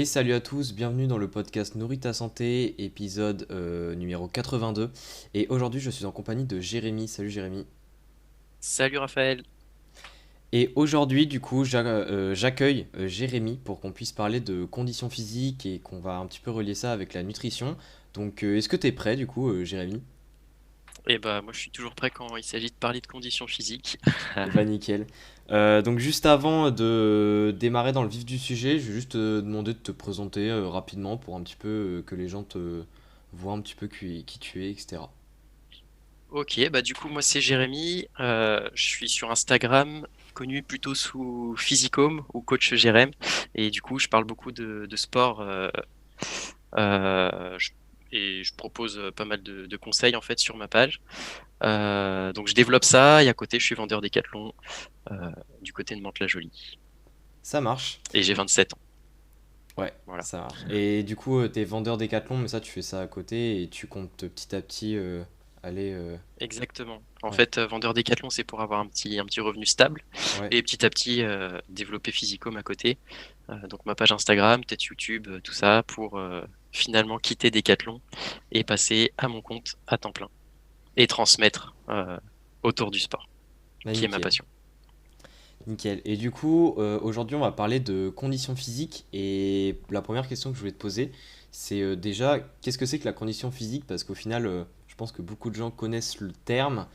Et salut à tous, bienvenue dans le podcast Nourris ta santé, épisode numéro 82. Et aujourd'hui, je suis en compagnie de Jérémy. Salut Jérémy. Salut Raphaël. Et aujourd'hui, du coup, j'accueille Jérémy pour qu'on puisse parler de conditions physiques et qu'on va un petit peu relier ça avec la nutrition. Donc, est-ce que tu es prêt, du coup, Jérémy? Et bah moi je suis toujours prêt quand il s'agit de parler de conditions physiques. Eh bah, nickel. Donc, juste avant de démarrer dans le vif du sujet, je vais juste te demander de te présenter rapidement pour un petit peu que les gens te voient un petit peu qui tu es, etc. Ok, bah du coup moi c'est Jérémy, je suis sur Instagram, connu plutôt sous Physicom ou coach Jérém, et du coup je parle beaucoup de sport euh, je- et je propose pas mal de conseils en fait sur ma page. Donc je développe ça et à côté je suis vendeur Décathlon du côté de Mantes-la-Jolie Ça marche. et j'ai 27 ans. Ouais, Voilà. ça marche. Et du coup, t'es vendeur Décathlon, mais ça, tu fais ça à côté et tu comptes petit à petit aller. Exactement. En Ouais, fait, vendeur Décathlon, c'est pour avoir un petit revenu stable ouais. et petit à petit développer Physicom à côté. Donc ma page Instagram, peut-être YouTube, tout ça pour finalement quitter Décathlon et passer à mon compte à temps plein et transmettre autour du sport, Bah, qui est ma nickel. passion. Nickel. Et du coup, aujourd'hui, on va parler de conditions physiques. Et la première question que je voulais te poser, c'est déjà, qu'est-ce que c'est que la condition physique? Parce qu'au final, je pense que beaucoup de gens connaissent le terme,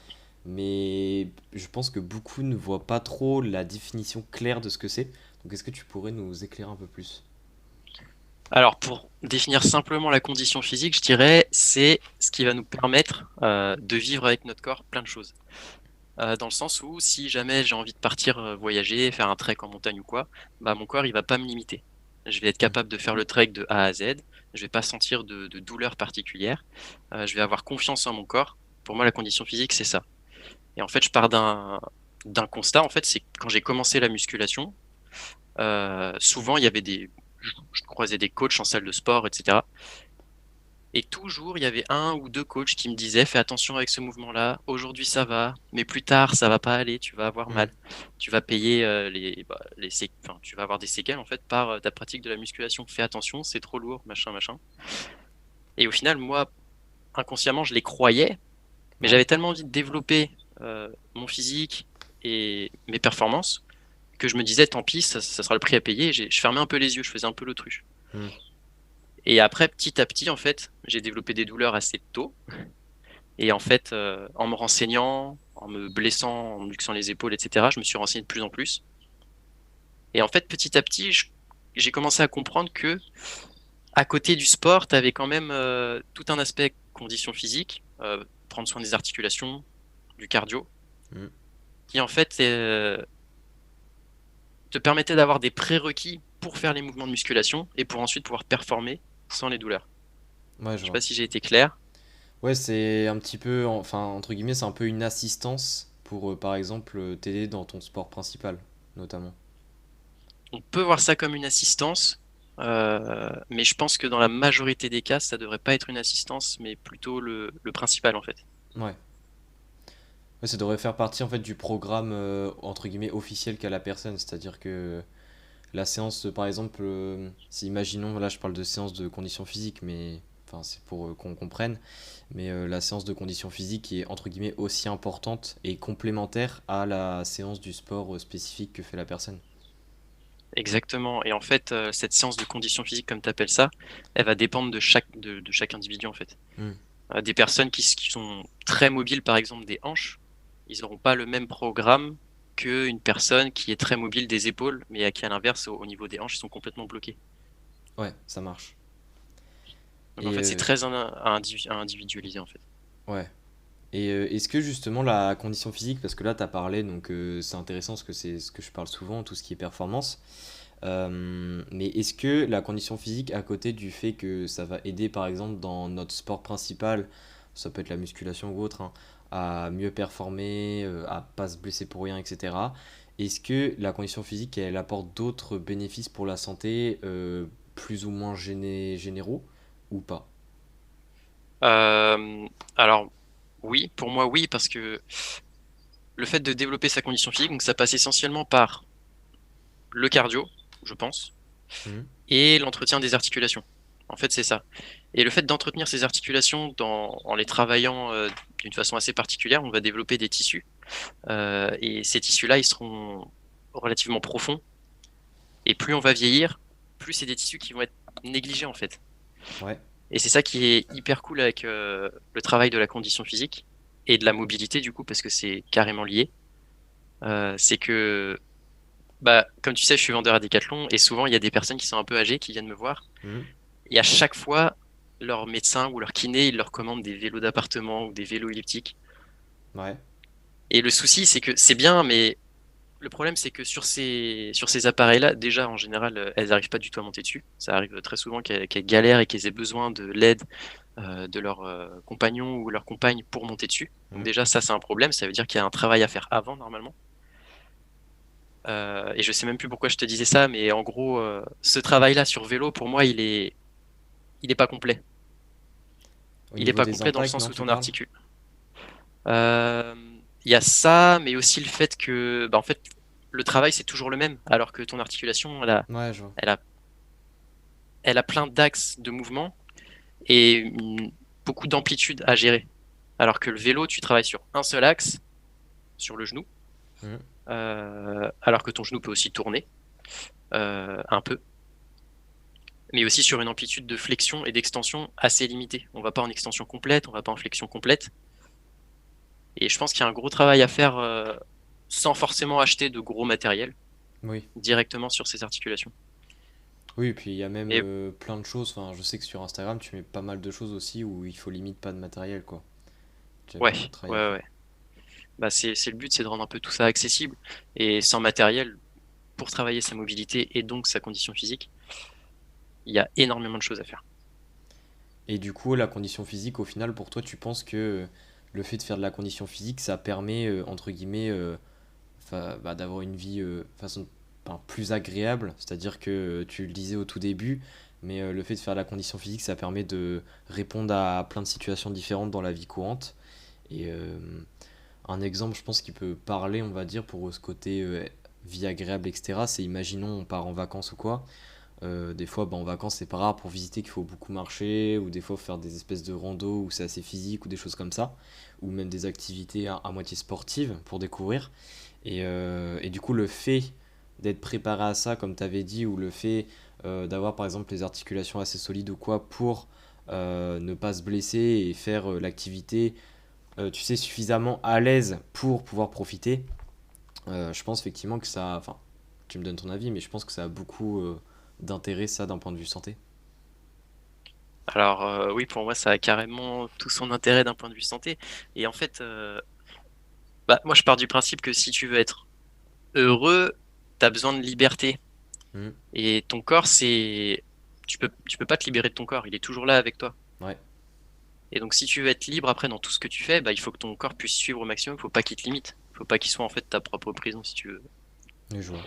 mais je pense que beaucoup ne voient pas trop la définition claire de ce que c'est. Donc, est-ce que tu pourrais nous éclairer un peu plus? Alors pour définir simplement la condition physique, je dirais c'est ce qui va nous permettre de vivre avec notre corps plein de choses. Dans le sens où si jamais j'ai envie de partir voyager, faire un trek en montagne ou quoi, bah mon corps il va pas me limiter. Je vais être Hmm. capable de faire le trek de A à Z. Je vais pas sentir de douleur particulière. Je vais avoir confiance en mon corps. Pour moi, la condition physique, c'est ça. Et en fait, je pars d'un constat. En fait, c'est que quand j'ai commencé la musculation, souvent il y avait je croisais des coachs en salle de sport, etc. Et toujours, il y avait un ou deux coachs qui me disaient, fais attention avec ce mouvement-là, aujourd'hui ça va, mais plus tard ça va pas aller, tu vas avoir Hmm. mal. Tu vas payer enfin, tu vas avoir des séquelles en fait par ta pratique de la musculation. Fais attention, c'est trop lourd, machin, machin. Et au final, moi, inconsciemment, je les croyais, mais Ouais. j'avais tellement envie de développer mon physique et mes performances que je me disais, tant pis, ça sera le prix à payer. Je fermais un peu les yeux, je faisais un peu l'autruche. Hmm. Et après, petit à petit, en fait, j'ai développé des douleurs assez tôt. Et en fait, en me renseignant, en me blessant, en me luxant les épaules, etc., je me suis renseigné de plus en plus. Et en fait, petit à petit, j'ai commencé à comprendre que à côté du sport, tu avais quand même tout un aspect condition physique, prendre soin des articulations, du cardio, Hmm. qui en fait te permettait d'avoir des prérequis pour faire les mouvements de musculation et pour ensuite pouvoir performer sans les douleurs. Ouais, je Je sais vois. pas si j'ai été clair. Ouais, c'est un petit peu, enfin, entre guillemets, c'est un peu une assistance pour, par exemple, t'aider dans ton sport principal, notamment. On peut voir ça comme une assistance, mais je pense que dans la majorité des cas, ça devrait pas être une assistance, mais plutôt le principal en fait. Ouais. Ouais, ça devrait faire partie, en fait, du programme, entre guillemets, officiel qu'a la personne. C'est-à-dire que la séance, par exemple, si imaginons, là, je parle de séance de conditions physiques, mais, enfin, c'est pour qu'on comprenne, mais la séance de conditions physiques est, entre guillemets, aussi importante et complémentaire à la séance du sport spécifique que fait la personne. Exactement. Et en fait, cette séance de condition physique, comme tu appelles ça, elle va dépendre de chaque individu en fait. Hmm. Des personnes qui sont très mobiles, par exemple des hanches, ils n'auront pas le même programme qu'une personne qui est très mobile des épaules, mais à qui à l'inverse, au niveau des hanches, ils sont complètement bloqués. Ouais, ça marche. Donc en Et fait, c'est très à individualiser en fait. ouais. Et est-ce que justement la condition physique, parce que là tu as parlé, donc c'est intéressant parce que c'est ce que je parle souvent, tout ce qui est performance, mais est-ce que la condition physique, à côté du fait que ça va aider par exemple dans notre sport principal, ça peut être la musculation ou autre, hein, à mieux performer, à pas se blesser pour rien, etc., est-ce que la condition physique, elle apporte d'autres bénéfices pour la santé, plus ou moins généraux, ou pas? Euh, alors oui, pour moi oui, parce que le fait de développer sa condition physique, donc ça passe essentiellement par le cardio, je pense. Mhm. et l'entretien des articulations. En fait, c'est ça. Et le fait d'entretenir ces articulations en les travaillant d'une façon assez particulière, on va développer des tissus. Et ces tissus-là, ils seront relativement profonds. Et plus on va vieillir, plus c'est des tissus qui vont être négligés en fait. Ouais. Et c'est ça qui est hyper cool avec le travail de la condition physique et de la mobilité du coup, parce que c'est carrément lié. C'est que, bah, comme tu sais, je suis vendeur à Decathlon et souvent il y a des personnes qui sont un peu âgées qui viennent me voir. Mhm. Et à chaque fois, leur médecin ou leur kiné, il leur commande des vélos d'appartement ou des vélos elliptiques. Ouais. Et le souci, c'est que c'est bien, mais le problème, c'est que sur ces appareils-là, déjà, en général, elles n'arrivent pas du tout à monter dessus. Ça arrive très souvent qu'elles galèrent et qu'elles aient besoin de l'aide de leur compagnon ou leur compagne pour monter dessus. Donc Mhm. déjà, ça, c'est un problème. Ça veut dire qu'il y a un travail à faire avant, normalement. Et je sais même plus pourquoi je te disais ça, mais en gros, ce travail-là sur vélo, pour moi, il est pas complet. Au Il est niveau pas des complet dans le impacts, sens non, où tu ton parles? articule. Euh, Il y a ça, mais aussi le fait que, bah, en fait, le travail, c'est toujours le même, alors que ton articulation, Ouais, je vois. elle a, elle a plein d'axes de mouvement et beaucoup d'amplitude à gérer. Alors que le vélo, tu travailles sur un seul axe, sur le genou, Mhm. alors que ton genou peut aussi tourner un peu, mais aussi sur une amplitude de flexion et d'extension assez limitée. On va pas en extension complète, on va pas en flexion complète. Et je pense qu'il y a un gros travail à faire sans forcément acheter de gros matériel Oui. directement sur ces articulations. Oui, et puis il y a même Et plein de choses. Enfin, je sais que sur Instagram, tu mets pas mal de choses aussi où il faut limite pas de matériel, quoi. Tu as ouais, beaucoup de travail à ouais, faire. ouais. Bah c'est le but, c'est de rendre un peu tout ça accessible. Et sans matériel, pour travailler sa mobilité et donc sa condition physique, il y a énormément de choses à faire. Et du coup, la condition physique, au final, pour toi, tu penses que le fait de faire de la condition physique, ça permet, entre guillemets, bah, d'avoir une vie façon, enfin, plus agréable. C'est-à-dire que tu le disais au tout début, mais le fait de faire de la condition physique, ça permet de répondre à plein de situations différentes dans la vie courante. Et un exemple, je pense, qui peut parler, on va dire, pour ce côté vie agréable, etc., c'est imaginons on part en vacances ou quoi. Des fois, bah, en vacances, c'est pas rare pour visiter qu'il faut beaucoup marcher, ou des fois faire des espèces de rando où c'est assez physique, ou des choses comme ça, ou même des activités à moitié sportives pour découvrir. Et du coup, le fait d'être préparé à ça, comme tu avais dit, ou le fait d'avoir par exemple les articulations assez solides ou quoi, pour ne pas se blesser et faire l'activité, tu sais, suffisamment à l'aise pour pouvoir profiter, je pense effectivement que ça. Enfin, tu me donnes ton avis, mais je pense que ça a beaucoup d'intérêt, ça, d'un point de vue santé. Alors oui, pour moi, ça a carrément tout son intérêt d'un point de vue santé. Et en fait, bah, moi, je pars du principe que si tu veux être heureux, tu as besoin de liberté. Mhm. Et ton corps, tu peux pas te libérer de ton corps, il est toujours là avec toi. Ouais, Et donc, si tu veux être libre après dans tout ce que tu fais, bah, il faut que ton corps puisse suivre au maximum, il faut pas qu'il te limite. Il faut pas qu'il soit en fait ta propre prison, si tu veux. je vois.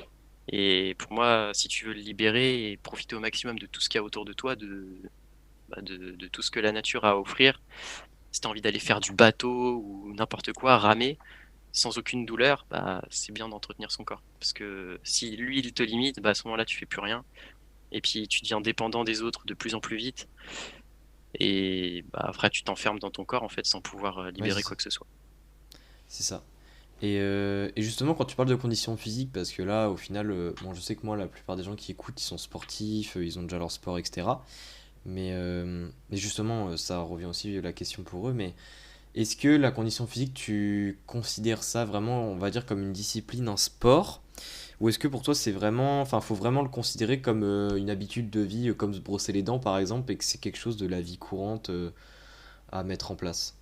Et pour moi, si tu veux le libérer et profiter au maximum de tout ce qu'il y a autour de toi, de tout ce que la nature a à offrir, si tu as envie d'aller faire du bateau ou n'importe quoi, ramer, sans aucune douleur, bah, c'est bien d'entretenir son corps. Parce que si lui, il te limite, bah, à ce moment-là, tu fais plus rien. Et puis, tu deviens dépendant des autres de plus en plus vite. Et bah, après, tu t'enfermes dans ton corps, en fait, sans pouvoir Ouais, c'est libérer ça. quoi que ce soit. C'est ça. Et justement, quand tu parles de conditions physiques, parce que là, au final, bon, je sais que moi, la plupart des gens qui écoutent, ils sont sportifs, ils ont déjà leur sport, etc. Mais justement, ça revient aussi à la question pour eux. Mais est-ce que la condition physique, tu considères ça vraiment, on va dire, comme une discipline, un sport? Ou est-ce que pour toi, c'est vraiment, enfin, faut vraiment le considérer comme une habitude de vie, comme se brosser les dents, par exemple, et que c'est quelque chose de la vie courante à mettre en place?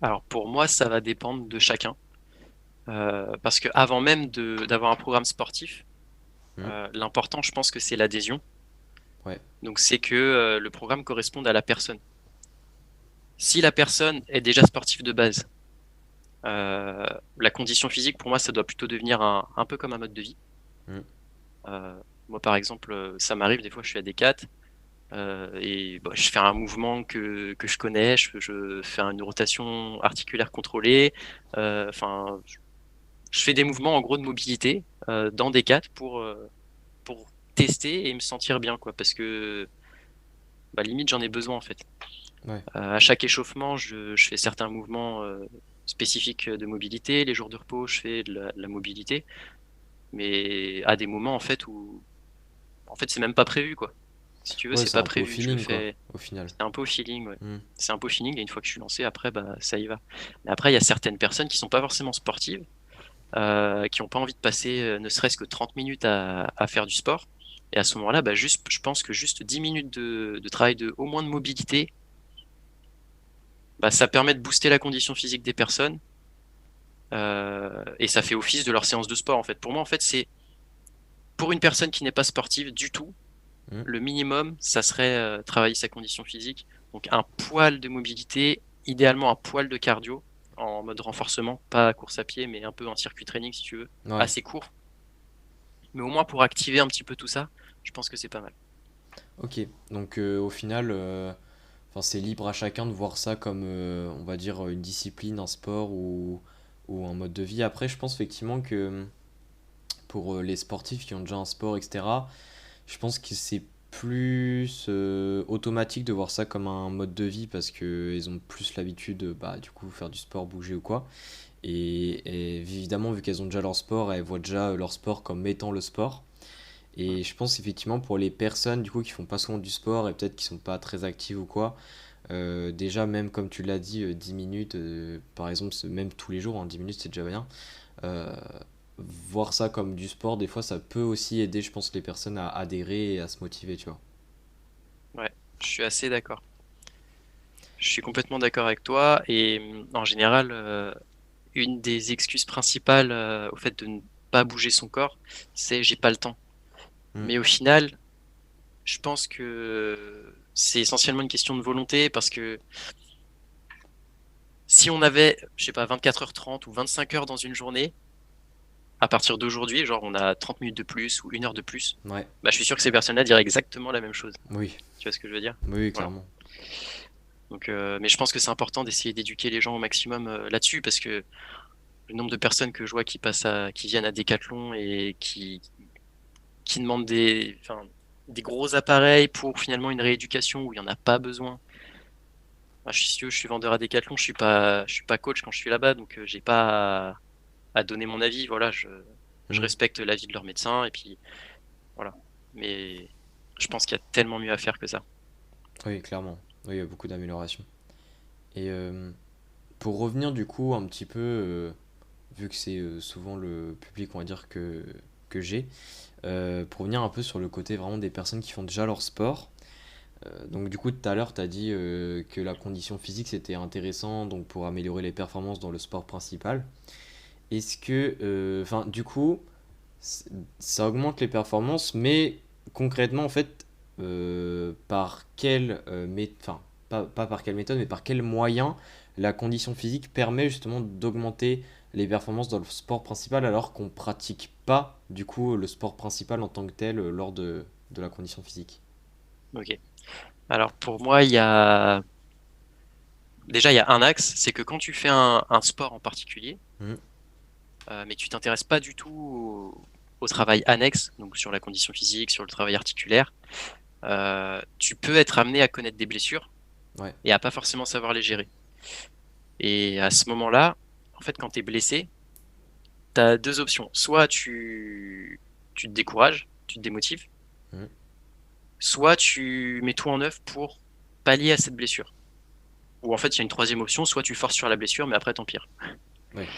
Alors, pour moi, ça va dépendre de chacun. Parce que avant même d'avoir un programme sportif, Hmm. l'important, je pense que c'est l'adhésion. Ouais, Donc, c'est que le programme corresponde à la personne. Si la personne est déjà sportive de base, euh, la condition physique, pour moi, ça doit plutôt devenir un peu comme un mode de vie. hmm, Moi, par exemple, ça m'arrive, des fois, je suis à des 4 et bah, je fais un mouvement que je connais, je fais une rotation articulaire contrôlée. Je fais des mouvements, en gros, de mobilité dans des 4 pour tester et me sentir bien, quoi, parce que bah, limite j'en ai besoin en fait. Ouais. À chaque échauffement, je fais certains mouvements spécifiques de mobilité. Les jours de repos, je fais de la mobilité, mais à des moments en fait où en fait c'est même pas prévu, quoi. Si tu veux, Ouais, c'est c'est pas un peu au prévu, je le feeling, quoi, fais. au final. C'est un peu au feeling, ouais. Hmm. C'est un peu au feeling, et une fois que je suis lancé, après, bah, ça y va. Mais après, il y a certaines personnes qui sont pas forcément sportives, qui ont pas envie de passer ne serait-ce que 30 minutes à faire du sport. Et à ce moment-là, bah, juste, je pense que juste 10 minutes de travail au moins de mobilité, bah, ça permet de booster la condition physique des personnes, et ça fait office de leur séance de sport, en fait. Pour moi, en fait, c'est pour une personne qui n'est pas sportive du tout, Hmm. le minimum, ça serait travailler sa condition physique. Donc un poil de mobilité, idéalement un poil de cardio en mode renforcement, pas course à pied, mais un peu un circuit training si tu veux, Ouais. assez court. Mais au moins pour activer un petit peu tout ça, je pense que c'est pas mal. Ok. Donc au final, enfin, c'est libre à chacun de voir ça comme, on va dire, une discipline, un sport ou un mode de vie. Après, je pense effectivement que pour les sportifs qui ont déjà un sport, etc., je pense que c'est plus automatique de voir ça comme un mode de vie parce qu'ils ont plus l'habitude de bah, du coup faire du sport, bouger ou quoi. Et évidemment, vu qu'elles ont déjà leur sport, elles voient déjà leur sport comme étant le sport. Mm. Et je pense effectivement pour les personnes du coup qui font pas souvent du sport et peut-être qui sont pas très actives ou quoi, déjà même comme tu l'as dit, 10 minutes, par exemple, même tous les jours, hein, 10 minutes c'est déjà bien. Euh, Voir ça comme du sport, des fois ça peut aussi aider, je pense, les personnes à adhérer et à se motiver, tu vois. Ouais, je suis assez d'accord. Je suis complètement d'accord avec toi. Et en général, une des excuses principales au fait de ne pas bouger son corps, c'est j'ai pas le temps. Mm. Mais au final, je pense que c'est essentiellement une question de volonté parce que si on avait, je sais pas, 24h30 ou 25 heures dans une journée, à partir d'aujourd'hui, genre on a 30 minutes de plus ou 1 heure de plus, Ouais, bah, je suis sûr que ces personnes-là diraient exactement la même chose. oui, Tu vois ce que je veux dire? oui, oui, Voilà. clairement. Donc, mais je pense que c'est important d'essayer d'éduquer les gens au maximum là-dessus parce que le nombre de personnes que je vois qui viennent à Decathlon et qui demandent enfin, des gros appareils pour finalement une rééducation où il n'y en a pas besoin. Moi, je suis vendeur à Decathlon, je suis pas coach quand je suis là-bas, donc j'ai pas à donner mon avis. Voilà, je Mm. respecte l'avis de leur médecin et puis voilà. Mais je pense qu'il y a tellement mieux à faire que ça. Oui, clairement. Oui, il y a beaucoup d'améliorations. Et pour revenir du coup un petit peu, vu que c'est souvent le public, on va dire, que j'ai, pour revenir un peu sur le côté vraiment des personnes qui font déjà leur sport. Donc du coup, tout à l'heure, tu as dit que la condition physique, c'était intéressant donc pour améliorer les performances dans le sport principal. Est-ce que, enfin, du coup, c- ça augmente les performances, mais concrètement, en fait, par quelle enfin, pas par quelle méthode, mais par quel moyen la condition physique permet justement d'augmenter les performances dans le sport principal alors qu'on pratique pas, du coup, le sport principal en tant que tel lors de la condition physique. Ok. Alors pour moi, il y a déjà il y a un axe, c'est que quand tu fais un sport en particulier, Mhm. mais que tu t'intéresses pas du tout au travail annexe, donc sur la condition physique, sur le travail articulaire, tu peux être amené à connaître des blessures Ouais, et à pas forcément savoir les gérer. Et à ce moment-là, en fait, quand tu es blessé, tu as deux options. Soit tu te décourages, tu te démotives, mhm. soit tu mets tout en œuvre pour pallier à cette blessure. Ou en fait, il y a une troisième option, soit tu forces sur la blessure, mais après t'empires. Ouais,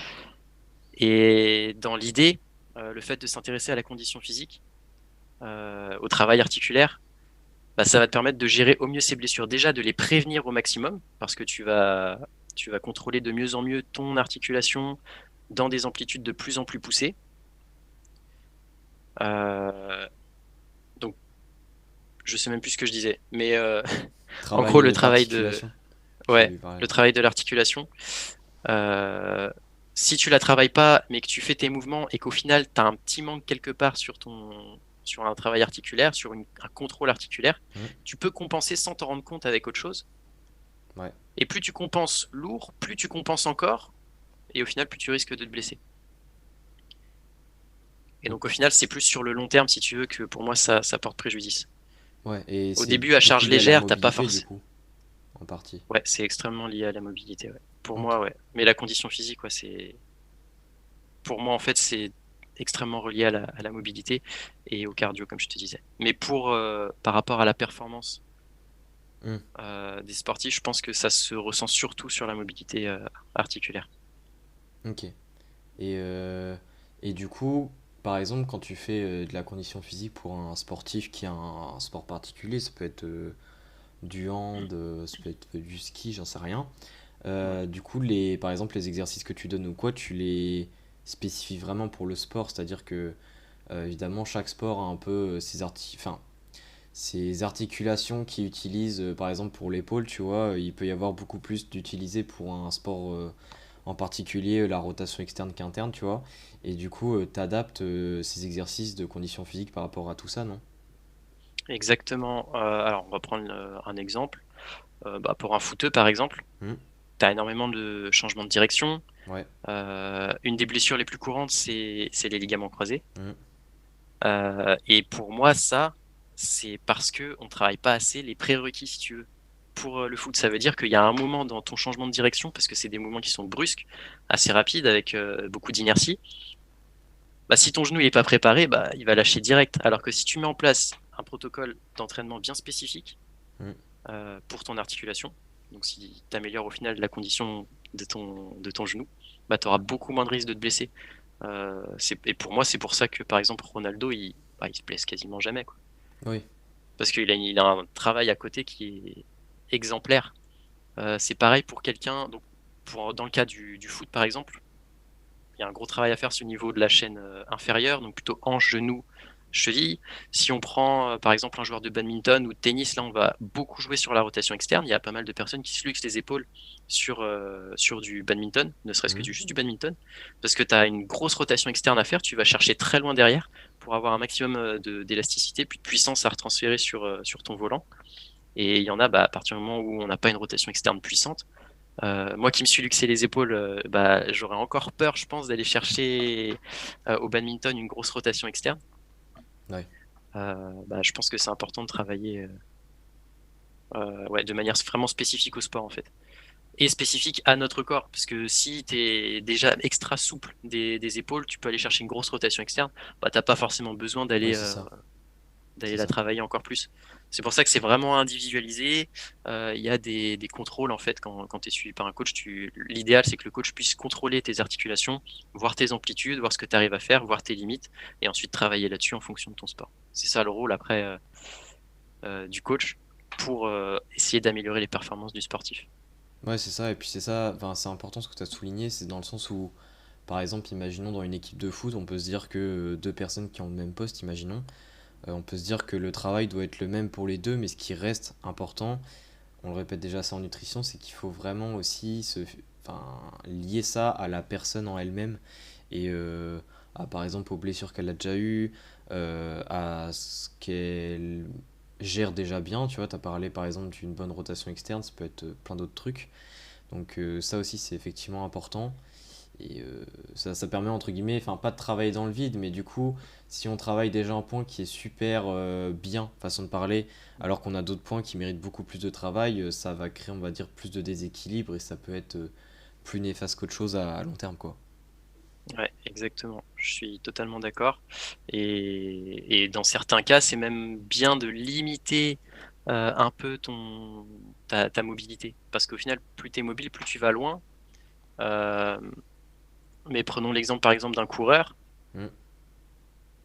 Et dans l'idée, le fait de s'intéresser à la condition physique, au travail articulaire, bah, ça va te permettre de gérer au mieux ces blessures. Déjà, de les prévenir au maximum, parce que tu vas contrôler de mieux en mieux ton articulation dans des amplitudes de plus en plus poussées. Euh, donc, je sais même plus ce que je disais, mais en travail gros, d'articulation, ouais, tu parlais. le travail de l'articulation. Euh, Si tu la travailles pas, mais que tu fais tes mouvements et qu'au final, tu as un petit manque quelque part sur un travail articulaire, sur un contrôle articulaire, Mhm. tu peux compenser sans t'en rendre compte avec autre chose. Ouais, Et plus tu compenses lourd, plus tu compenses encore, et au final, plus tu risques de te blesser. Et Mm. donc au final, c'est plus sur le long terme, si tu veux, que pour moi, ça porte préjudice. Ouais, et Au c'est début, à beaucoup charge lié à la légère, t'as pas mobilité, du forcément. coup, en partie. Ouais, c'est extrêmement lié à la mobilité, ouais. Pour Ok. moi, ouais. Mais la condition physique, ouais, c'est. Pour moi, en fait, c'est extrêmement relié à la mobilité et au cardio, comme je te disais. Mais par rapport à la performance Mm. des sportifs, je pense que ça se ressent surtout sur la mobilité articulaire. Ok. Et, euh, et du coup, par exemple, quand tu fais de la condition physique pour un sportif qui a un sport particulier, ça peut être du hand, ça peut être du ski, j'en sais rien. Ouais. Du coup, par exemple, les exercices que tu donnes ou quoi, tu les spécifies vraiment pour le sport, c'est-à-dire que évidemment chaque sport a un peu enfin, ses articulations qu'il utilise, par exemple pour l'épaule, tu vois, il peut y avoir beaucoup plus d'utilisé pour un sport en particulier la rotation externe qu'interne, tu vois. Et du coup, tu adaptes ces exercices de condition physique par rapport à tout ça, non? Exactement. Alors, on va prendre un exemple. Bah, pour un footeux, par exemple, Hmm. tu as énormément de changements de direction. Ouais. Une des blessures les plus courantes, c'est les ligaments croisés. Hmm. Et pour moi, ça, c'est parce que on travaille pas assez les prérequis, si tu veux. Pour le foot, ça veut dire qu'il y a un moment dans ton changement de direction, parce que c'est des mouvements qui sont brusques, assez rapides, avec beaucoup d'inertie. Bah, si ton genou n'est pas préparé, bah, il va lâcher direct. Alors que si tu mets en place un protocole d'entraînement bien spécifique Hmm. pour ton articulation, donc si tu améliores au final la condition de ton genou, bah, tu auras beaucoup moins de risques de te blesser. Et pour moi, c'est pour ça que, par exemple, Ronaldo, il se blesse quasiment jamais, quoi. Oui. Parce il a un travail à côté qui est exemplaire. C'est pareil pour quelqu'un, donc dans le cas du foot, par exemple, il y a un gros travail à faire sur le niveau de la chaîne inférieure, donc plutôt hanche, genou, cheville. Si on prend par exemple un joueur de badminton ou de tennis, là on va beaucoup jouer sur la rotation externe. Il y a pas mal de personnes qui se luxent les épaules sur du badminton, ne serait-ce que Hmm. juste du badminton, parce que tu as une grosse rotation externe à faire, tu vas chercher très loin derrière pour avoir un maximum d'élasticité, puis de puissance à retransférer sur ton volant. Et il y en a, bah, à partir du moment où on n'a pas une rotation externe puissante, moi qui me suis luxé les épaules, bah, j'aurais encore peur, je pense, d'aller chercher au badminton une grosse rotation externe. Ouais. Bah, je pense que c'est important de travailler ouais, de manière vraiment spécifique au sport en fait. Et spécifique à notre corps, parce que si tu es déjà extra souple des épaules, tu peux aller chercher une grosse rotation externe, bah, t'as pas forcément besoin Ouais, c'est ça. d'aller C'est la ça. travailler encore plus. C'est pour ça que c'est vraiment individualisé. Il y a des contrôles en fait quand tu es suivi par un coach. L'idéal c'est que le coach puisse contrôler tes articulations, voir tes amplitudes, voir ce que tu arrives à faire, voir tes limites, et ensuite travailler là-dessus en fonction de ton sport. C'est ça le rôle après du coach pour essayer d'améliorer les performances du sportif. Ouais, c'est ça. Et puis c'est ça, enfin, c'est important ce que tu as souligné, c'est dans le sens où, par exemple, imaginons dans une équipe de foot, on peut se dire que deux personnes qui ont le même poste, imaginons, on peut se dire que le travail doit être le même pour les deux, mais ce qui reste important, on le répète déjà ça en nutrition, c'est qu'il faut vraiment aussi enfin, lier ça à la personne en elle-même et par exemple aux blessures qu'elle a déjà eues, à ce qu'elle gère déjà bien. Tu vois, tu as parlé par exemple d'une bonne rotation externe, ça peut être plein d'autres trucs. Donc ça aussi c'est effectivement important. Et ça permet, entre guillemets, enfin pas de travailler dans le vide, mais du coup, si on travaille déjà un point qui est super bien, façon de parler, alors qu'on a d'autres points qui méritent beaucoup plus de travail, ça va créer, on va dire, plus de déséquilibre et ça peut être plus néfaste qu'autre chose à long terme, quoi. Ouais, exactement. Je suis totalement d'accord. Et dans certains cas, c'est même bien de limiter un peu ta mobilité. Parce qu'au final, plus tu es mobile, plus tu vas loin. Euh, mais prenons l'exemple par exemple d'un coureur. Mm.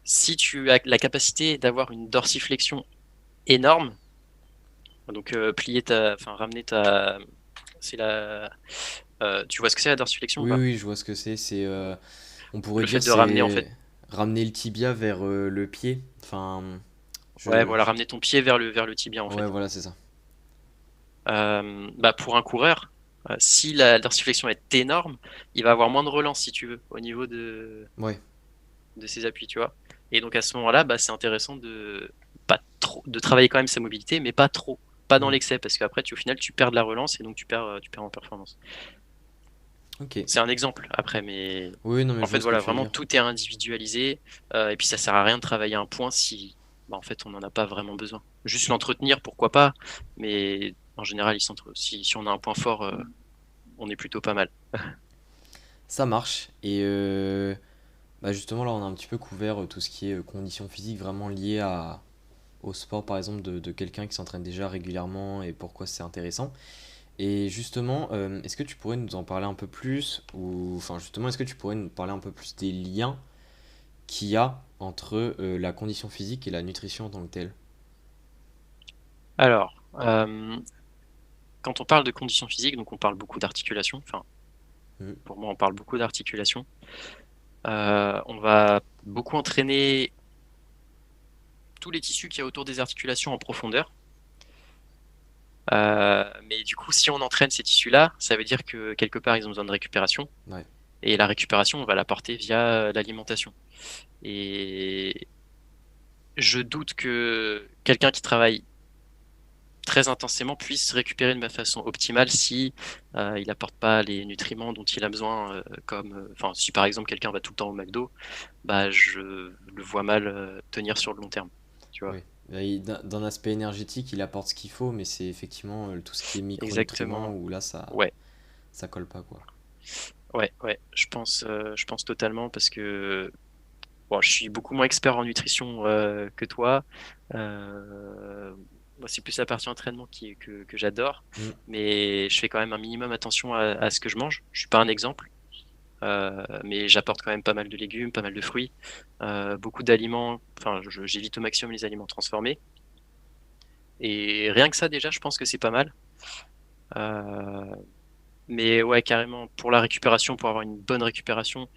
Si tu as la capacité d'avoir une dorsiflexion énorme, donc enfin ramener c'est tu vois ce que c'est la dorsiflexion ou Oui, pas? oui, je vois ce que c'est. On pourrait Le fait dire, de ramener en fait, c'est ramener le tibia vers le pied. Enfin, ouais, je, voilà, je- ramener ton pied vers le tibia en ouais, fait. voilà, c'est ça. Bah pour un coureur, si la dorsiflexion est énorme, il va avoir moins de relance, si tu veux, au niveau Ouais. de ses appuis, tu vois. Et donc à ce moment-là, bah, c'est intéressant pas trop, de travailler quand même sa mobilité, mais pas trop, pas dans Mm. l'excès, parce qu'après, au final, tu perds de la relance et donc tu perds en performance. Ok. C'est un exemple après, mais Oui, non, mais en je vois fait, ce que voilà, tu veux vraiment dire. tout est individualisé. Et puis ça sert à rien de travailler un point si, bah, en fait, on n'en a pas vraiment besoin. Juste l'entretenir, pourquoi pas, mais en général, si on a un point fort, on est plutôt pas mal. Ça marche. Et bah justement, là, on a un petit peu couvert tout ce qui est conditions physiques vraiment liées au sport, par exemple, de quelqu'un qui s'entraîne déjà régulièrement et pourquoi c'est intéressant. Et justement, est-ce que tu pourrais nous en parler un peu plus, ou enfin justement, est-ce que tu pourrais nous parler un peu plus des liens qu'il y a entre la condition physique et la nutrition en tant que telle? Alors, quand on parle de conditions physiques, donc on parle beaucoup d'articulation. Enfin, Mm. pour moi, on parle beaucoup d'articulation. On va beaucoup entraîner tous les tissus qu'il y a autour des articulations en profondeur. Mais du coup, si on entraîne ces tissus-là, ça veut dire que quelque part, ils ont besoin de récupération. Ouais. Et la récupération, on va l'apporter via l'alimentation. Et je doute que quelqu'un qui travaille très intensément puisse récupérer de façon optimale si il n'apporte pas les nutriments dont il a besoin, enfin, si par exemple quelqu'un va tout le temps au McDo, bah je le vois mal tenir sur le long terme, tu vois. Oui. Bah, d'un aspect énergétique, il apporte ce qu'il faut, mais c'est effectivement tout ce qui est micronutriments Exactement. où là, ça, Ouais, ça colle pas, quoi. ouais, je pense totalement parce que bon, je suis beaucoup moins expert en nutrition que toi. Moi, c'est plus la partie entraînement que j'adore, Mm. mais je fais quand même un minimum attention à ce que je mange. Je suis pas un exemple, mais j'apporte quand même pas mal de légumes, pas mal de fruits, beaucoup d'aliments. Enfin, j'évite au maximum les aliments transformés. Et rien que ça, déjà, je pense que c'est pas mal. Euh, mais ouais, carrément, pour la récupération, pour avoir une bonne récupération,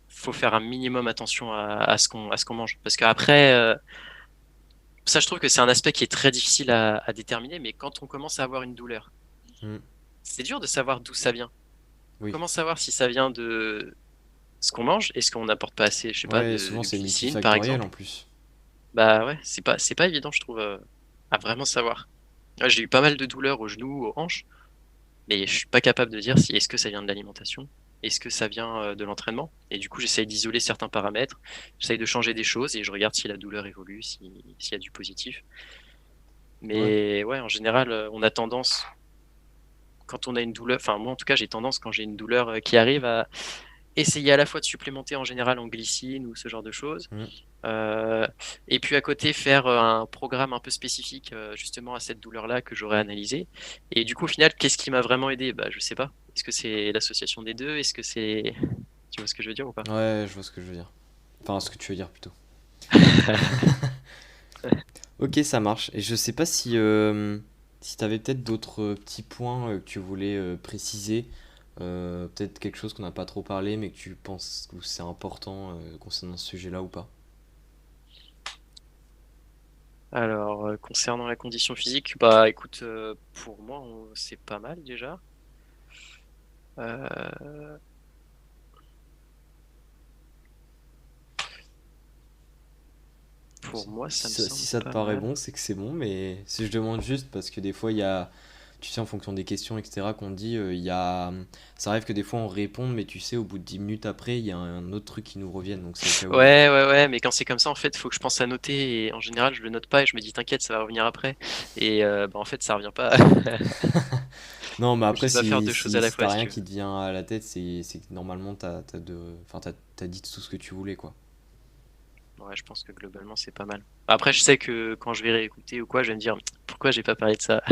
faut faire un minimum attention à ce qu'on mange. Parce qu'après, ça, je trouve que c'est un aspect qui est très difficile à déterminer, mais quand on commence à avoir une douleur, Mm. c'est dur de savoir d'où ça vient. Oui. Comment savoir si ça vient de ce qu'on mange? Est-ce qu'on n'apporte pas assez, je sais pas, Ouais, souvent de c'est glycine, par multifactoriel en exemple? plus. Bah ouais, c'est pas évident, je trouve, à vraiment savoir. Ouais, j'ai eu pas mal de douleurs aux genoux, aux hanches, mais je suis pas capable de dire si est-ce que ça vient de l'alimentation, est-ce que ça vient de l'entraînement. Et du coup, j'essaye d'isoler certains paramètres, j'essaye de changer des choses et je regarde si la douleur évolue, s'il y a du positif. Ouais. Mais ouais, en général, on a tendance, quand on a une douleur, enfin moi en tout cas, j'ai tendance quand j'ai une douleur qui arrive à essayer à la fois de supplémenter en général en glycine ou ce genre de choses. Mm. Euh, et puis à côté, faire un programme un peu spécifique justement à cette douleur-là que j'aurais analysé. Et du coup, au final, qu'est-ce qui m'a vraiment aidé? Bah, je sais pas. Est-ce que c'est l'association des deux? Est-ce que c'est... Tu vois ce que je veux dire ou pas? Ouais, je vois ce que je veux dire. Enfin, ce que tu veux dire plutôt. Ok, ça marche. Et je sais pas si tu avais peut-être d'autres petits points que tu voulais préciser. Peut-être quelque chose qu'on n'a pas trop parlé, mais que tu penses que c'est important concernant ce sujet-là ou pas. Alors, concernant la condition physique, bah écoute, pour moi, c'est pas mal déjà. Euh, pour moi, ça me Si semble ça te pas paraît mal. bon, c'est que c'est bon, mais si je demande juste parce que des fois il y a, tu sais, en fonction des questions, etc., qu'on dit, il y a, ça arrive que des fois on répond, mais tu sais, au bout de 10 minutes après, il y a un autre truc qui nous revienne, donc c'est au cas où. Ouais, mais quand c'est comme ça, en fait, faut que je pense à noter et en général, je le note pas et je me dis t'inquiète, ça va revenir après. Et bah, en fait, ça revient pas. Non, mais Je après, peux pas faire deux choses à la si fois t'as si rien tu veux. qui te vient à la tête, c'est que normalement enfin, t'as dit tout ce que tu voulais, quoi. Ouais, je pense que globalement, c'est pas mal. Après, je sais que quand je vais réécouter ou quoi, je vais me dire pourquoi j'ai pas parlé de ça.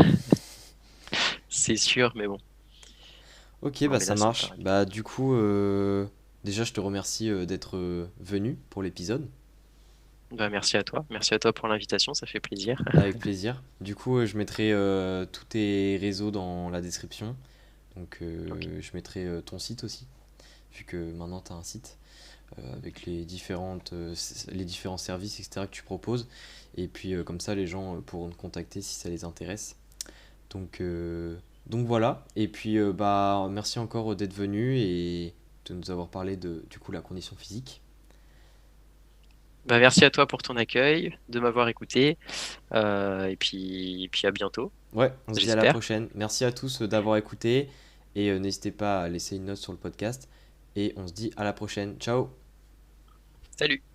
C'est sûr, mais bon. Ok, Non, bah mais ça là, ça me marche. paraît bien. Bah du coup, déjà, je te remercie d'être venu pour l'épisode. Bah, merci à toi pour l'invitation, ça fait plaisir. Avec plaisir. Du coup, je mettrai tous tes réseaux dans la description. Donc, Ok. je mettrai ton site aussi, vu que maintenant tu as un site avec les différents services, etc. que tu proposes. Et puis, comme ça, les gens pourront te contacter si ça les intéresse. Donc, donc voilà. Et puis, bah, merci encore d'être venu et de nous avoir parlé de du coup la condition physique. Bah, merci à toi pour ton accueil, de m'avoir écouté, et puis à bientôt, Ouais, on se dit à la j'espère. prochaine. Merci à tous d'avoir écouté Et n'hésitez pas à laisser une note sur le podcast. Et on se dit à la prochaine. Ciao! Salut!